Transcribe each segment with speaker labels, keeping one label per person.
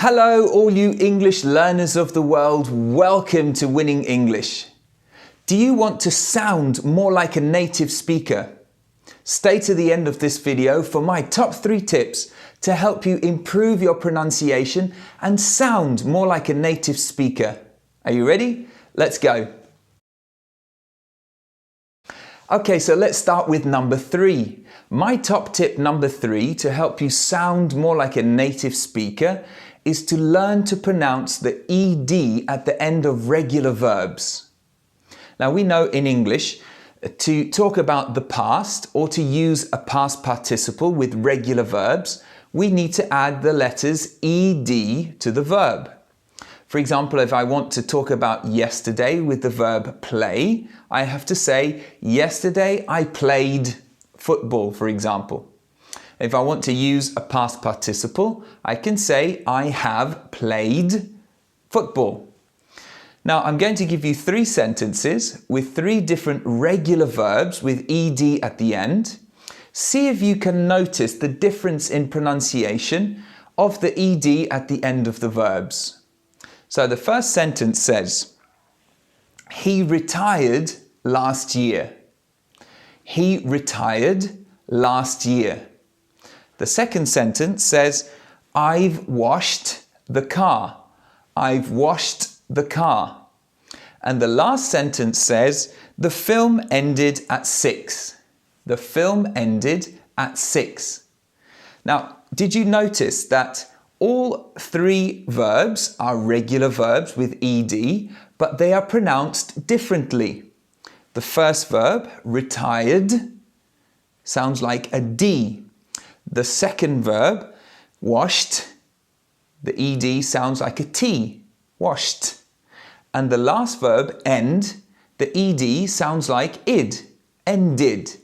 Speaker 1: Hello all you English learners of the world, welcome to Winning English. Do you want to sound more like a native speaker? Stay to the end of this video for my top 3 tips to help you improve your pronunciation and sound more like a native speaker. Are you ready? Let's go. Okay, so let's start with number 3. My top tip number 3 to help you sound more like a native speaker is to learn to pronounce the ED at the end of regular verbs. Now we know in English to talk about the past or to use a past participle with regular verbs, we need to add the letters ED to the verb. For example, if I want to talk about yesterday with the verb play, I have to say, yesterday I played football, for example. If I want to use a past participle, I can say, I have played football. Now, I'm going to give you 3 sentences with 3 different regular verbs with ED at the end. See if you can notice the difference in pronunciation of the ED at the end of the verbs. So the first sentence says, he retired last year. He retired last year. The second sentence says, I've washed the car. I've washed the car. And the last sentence says, the film ended at 6. The film ended at 6. Now, did you notice that all 3 verbs are regular verbs with ED, but they are pronounced differently? The first verb, retired, sounds like a D. The second verb, washed, the ED sounds like a T, washed. And the last verb, end, the ED sounds like id, ended.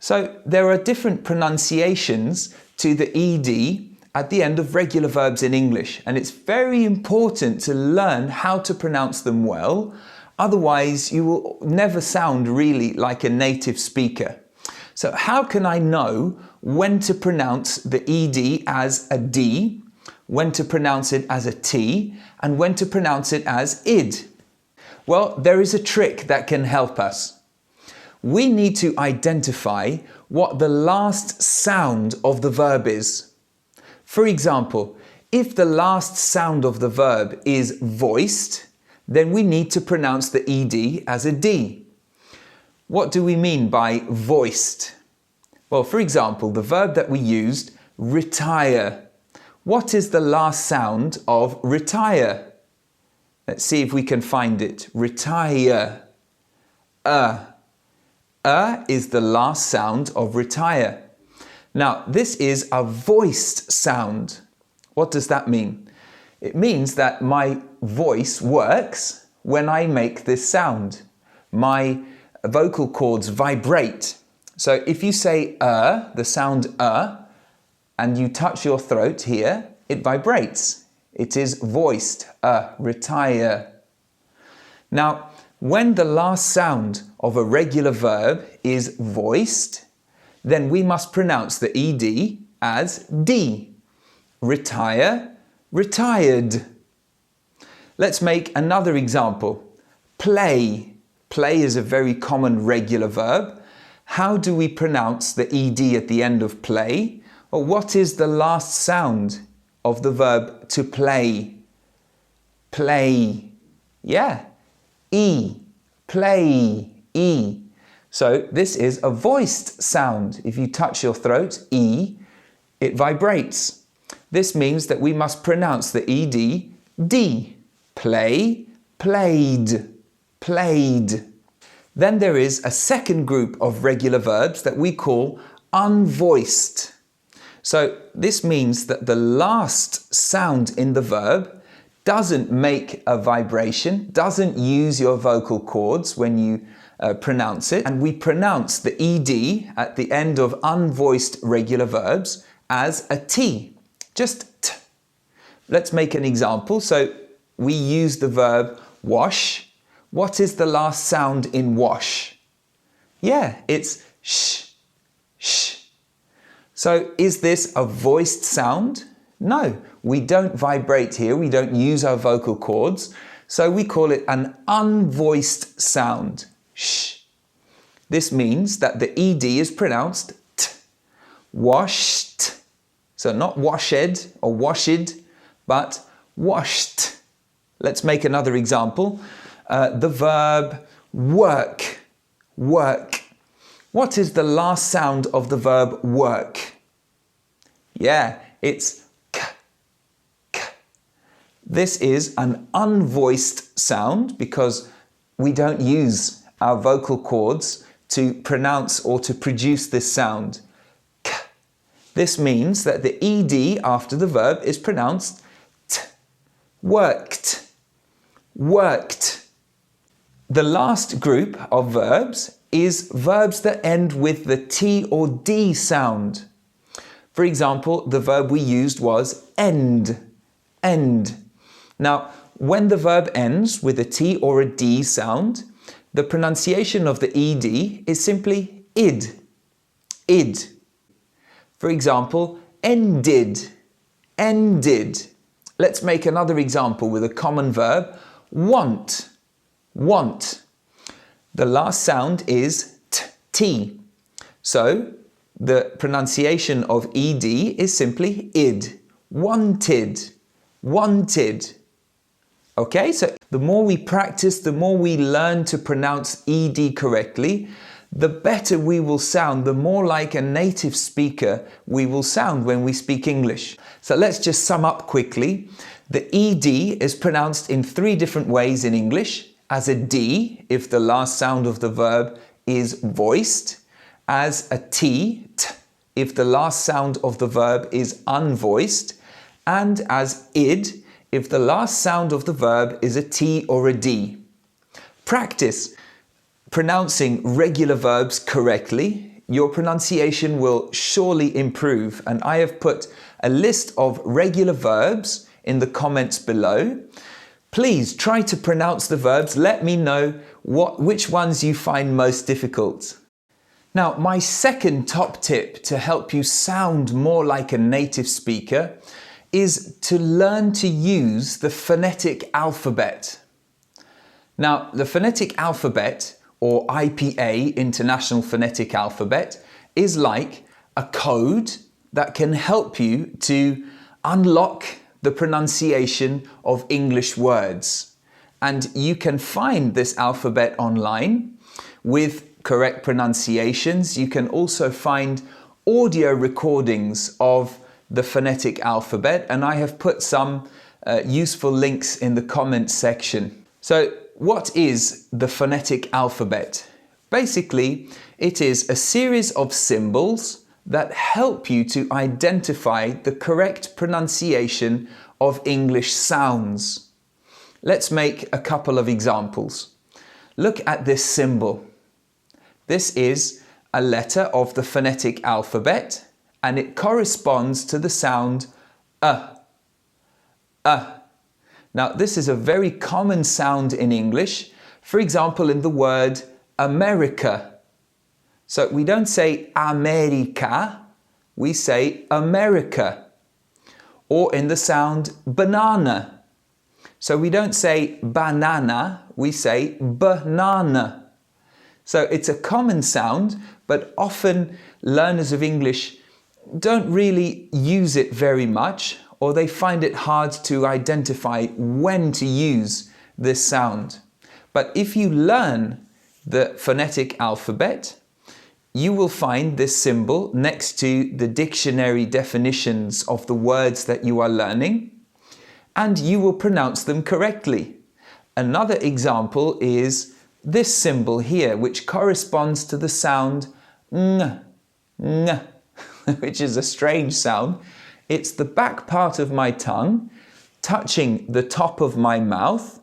Speaker 1: So there are different pronunciations to the ED at the end of regular verbs in English, and it's very important to learn how to pronounce them well, otherwise you will never sound really like a native speaker. So how can I know when to pronounce the ED as a D, when to pronounce it as a T, and when to pronounce it as id? Well, there is a trick that can help us. We need to identify what the last sound of the verb is. For example, if the last sound of the verb is voiced, then we need to pronounce the ED as a D. What do we mean by voiced? Well, for example, the verb that we used, retire. What is the last sound of retire? Let's see if we can find it. Retire. Is the last sound of retire. Now, this is a voiced sound. What does that mean? It means that my voice works when I make this sound. My vocal cords vibrate. So if you say the sound and you touch your throat here, it vibrates. It is voiced, retire. Now, when the last sound of a regular verb is voiced, then we must pronounce the ED as D. Retire, retired. Let's make another example. Play. Play is a very common regular verb. How do we pronounce the ED at the end of play? Or what is the last sound of the verb to play? Play. Yeah. E. Play. E. So this is a voiced sound. If you touch your throat, E, it vibrates. This means that we must pronounce the ED D. Play, played, played. Then there is a second group of regular verbs that we call unvoiced. So this means that the last sound in the verb doesn't make a vibration, doesn't use your vocal cords when you pronounce it, and we pronounce the ED at the end of unvoiced regular verbs as a T, just T. Let's make an example. So we use the verb wash. What is the last sound in wash? Yeah, it's sh, sh. So is this a voiced sound? No, We don't vibrate here, we don't use our vocal cords, so we call it an unvoiced sound. Sh. This means that the ED is pronounced t. Washed. So not washed or washed, but washed. Let's make another example. The verb work. Work. What is the last sound of the verb work? Yeah, it's k, k. This is an unvoiced sound because we don't use our vocal cords to pronounce or to produce this sound. K. This means that the ED after the verb is pronounced t. Worked. Worked. The last group of verbs is verbs that end with the T or D sound. For example, the verb we used was end. End. Now, when the verb ends with a T or a D sound, the pronunciation of the ED is simply id. Id. For example, ended. Ended. Let's make another example with a common verb, want. Want. The last sound is t. So the pronunciation of ed is simply id. Wanted. Wanted. Okay, so the more we practice, the more we learn to pronounce ed correctly, the better we will sound, the more like a native speaker we will sound when we speak English. So let's just sum up quickly. The ed is pronounced in 3 different ways in English. As a D, if the last sound of the verb is voiced. As a T, if the last sound of the verb is unvoiced. And as id, if the last sound of the verb is a T or a D. Practice pronouncing regular verbs correctly. Your pronunciation will surely improve, and I have put a list of regular verbs in the comments below. Please try to pronounce the verbs. Let me know which ones you find most difficult. Now, my second top tip to help you sound more like a native speaker is to learn to use the phonetic alphabet. Now, the phonetic alphabet, or IPA, International Phonetic Alphabet, is like a code that can help you to unlock the pronunciation of English words. And you can find this alphabet online with correct pronunciations. You can also find audio recordings of the phonetic alphabet, and I have put some useful links in the comments section. So what is the phonetic alphabet? Basically, it is a series of symbols that help you to identify the correct pronunciation of English sounds. Let's make a couple of examples. Look at this symbol. This is a letter of the phonetic alphabet, and it corresponds to the sound Now, this is a very common sound in English, for example, in the word America. So we don't say America, we say America. Or in the sound banana. So we don't say banana, we say banana. So it's a common sound, but often learners of English don't really use it very much, or they find it hard to identify when to use this sound. But if you learn the phonetic alphabet, you will find this symbol next to the dictionary definitions of the words that you are learning, and you will pronounce them correctly. Another example is this symbol here, which corresponds to the sound ng, ng, which is a strange sound. It's the back part of my tongue touching the top of my mouth,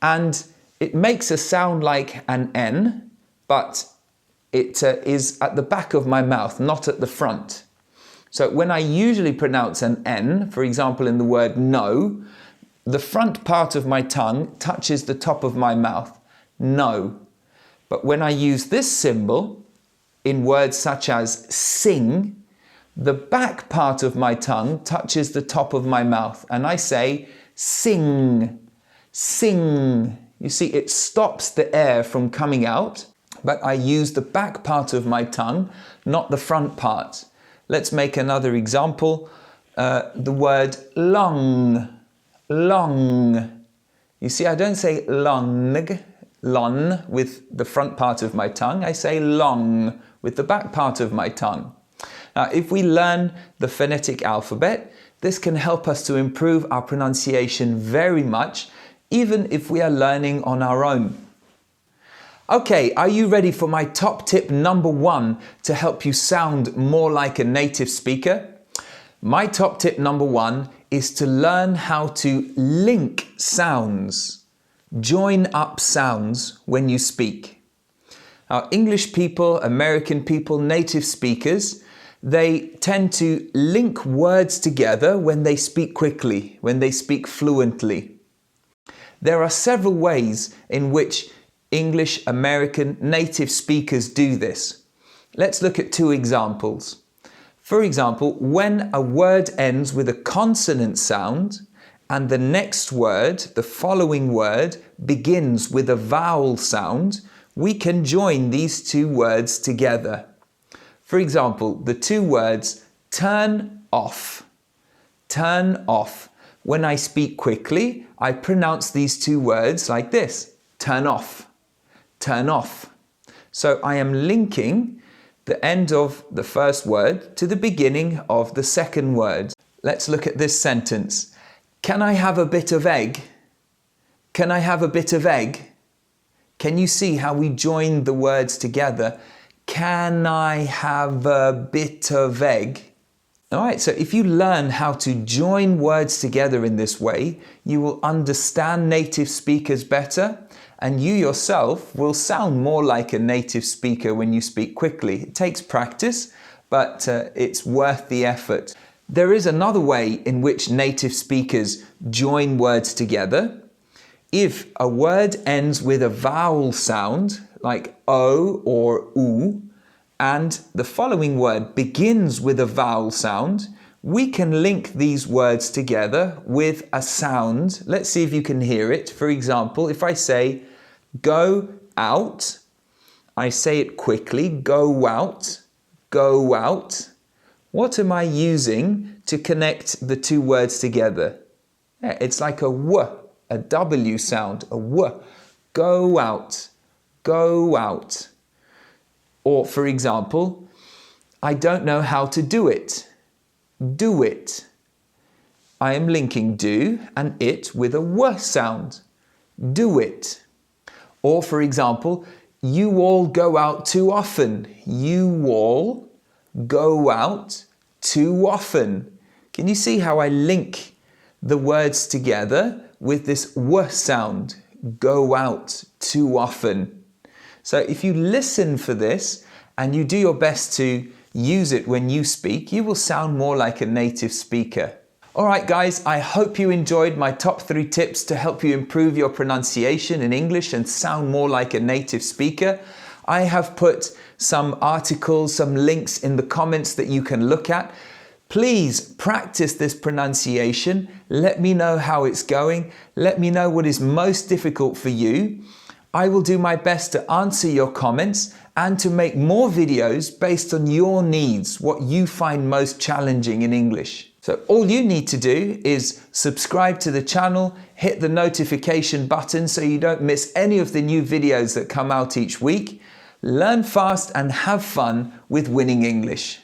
Speaker 1: and it makes a sound like an N, but it is at the back of my mouth, not at the front. So when I usually pronounce an N, for example in the word no, the front part of my tongue touches the top of my mouth, no. But when I use this symbol in words such as sing, The back part of my tongue touches the top of my mouth and I say sing, sing. You see, it stops the air from coming out, but I use the back part of my tongue, not the front part. Let's make another example. The word long, long. You see, I don't say long, lon with the front part of my tongue. I say long with the back part of my tongue. Now, if we learn the phonetic alphabet, this can help us to improve our pronunciation very much, even if we are learning on our own. Okay, are you ready for my top tip number 1 to help you sound more like a native speaker? My top tip number 1 is to learn how to link sounds, join up sounds when you speak. Now, English people, American people, native speakers, they tend to link words together when they speak quickly, when they speak fluently. There are several ways in which English, American, native speakers do this. Let's look at 2 examples. For example, when a word ends with a consonant sound and the next word, the following word, begins with a vowel sound, we can join these 2 words together. For example, the 2 words turn off, turn off. When I speak quickly, I pronounce these 2 words like this, turn off, turn off. So I am linking the end of the first word to the beginning of the second word. Let's look at this sentence. Can I have a bit of egg? Can I have a bit of egg? Can you see how we join the words together? Can I have a bit of egg? All right, so if you learn how to join words together in this way, you will understand native speakers better, and you yourself will sound more like a native speaker when you speak quickly. It takes practice, but it's worth the effort. There is another way in which native speakers join words together. If a word ends with a vowel sound, like O or U, and the following word begins with a vowel sound, we can link these words together with a sound. Let's see if you can hear it. For example, if I say go out, I say it quickly, go out, go out. What am I using to connect the 2 words together? Yeah, it's like a W, a W sound, a W. Go out, go out. Or for example, I don't know how to do it. Do it. I am linking do and it with a W sound. Do it. Or for example, you all go out too often. You all go out too often. Can you see how I link the words together with this W sound? Go out too often. So if you listen for this and you do your best to use it when you speak, you will sound more like a native speaker. All right, guys, I hope you enjoyed my top 3 tips to help you improve your pronunciation in English and sound more like a native speaker. I have put some articles, some links in the comments that you can look at. Please practice this pronunciation. Let me know how it's going. Let me know what is most difficult for you. I will do my best to answer your comments and to make more videos based on your needs, what you find most challenging in English. So all you need to do is subscribe to the channel, hit the notification button so you don't miss any of the new videos that come out each week. Learn fast and have fun with Winning English.